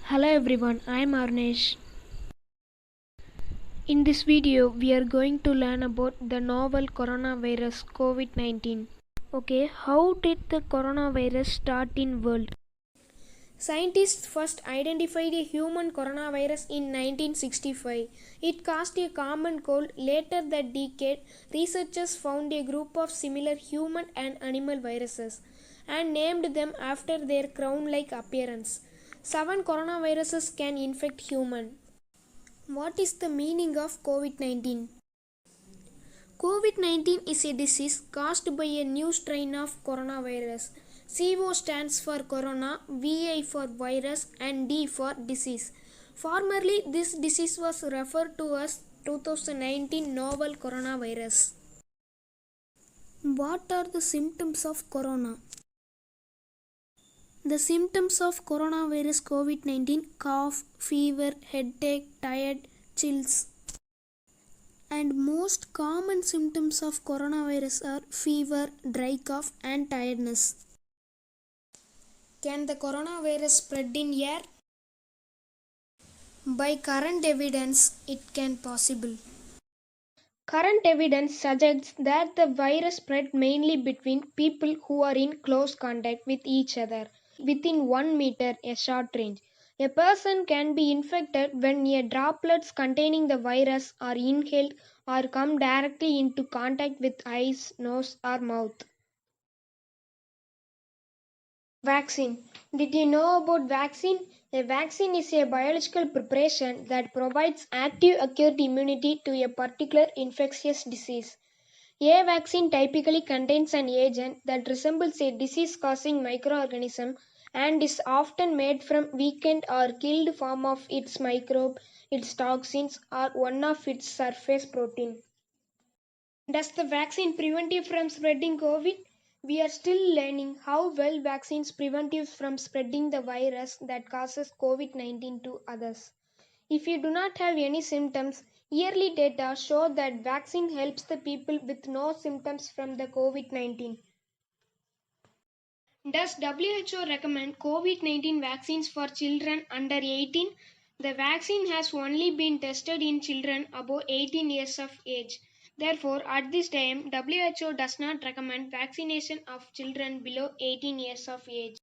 Hello everyone, I am Arnesh. In this video, we are going to learn about the novel coronavirus COVID-19. Okay, how did the coronavirus start in world? Scientists first identified a human coronavirus in 1965. It caused a common cold. Later that decade, researchers found a group of similar human and animal viruses and named them after their crown-like appearance. 7 coronaviruses can infect humans. What is the meaning of COVID-19? COVID-19 is a disease caused by a new strain of coronavirus. CO stands for corona, VI for virus, and D for disease. Formerly, this disease was referred to as 2019 novel coronavirus. What are the symptoms of corona? The symptoms of coronavirus COVID-19: cough, fever, headache, tired, chills. And most common symptoms of coronavirus are fever, dry cough, and tiredness. Can the coronavirus spread in air? By current evidence, it can possible. Current evidence suggests that the virus spread mainly between people who are in close contact with each other within 1 meter, a short range. A person can be infected when a droplets containing the virus are inhaled or come directly into contact with eyes, nose, or mouth. Vaccine. Did you know about vaccine? A vaccine is a biological preparation that provides active acute immunity to a particular infectious disease. A vaccine typically contains an agent that resembles a disease-causing microorganism and is often made from weakened or killed form of its microbe, its toxins, or one of its surface protein. Does the vaccine prevent you from spreading COVID? We are still learning how well vaccines prevent you from spreading the virus that causes COVID-19 to others. If you do not have any symptoms, yearly data show that vaccine helps the people with no symptoms from the COVID-19. Does WHO recommend COVID-19 vaccines for children under 18? The vaccine has only been tested in children above 18 years of age. Therefore, at this time, WHO does not recommend vaccination of children below 18 years of age.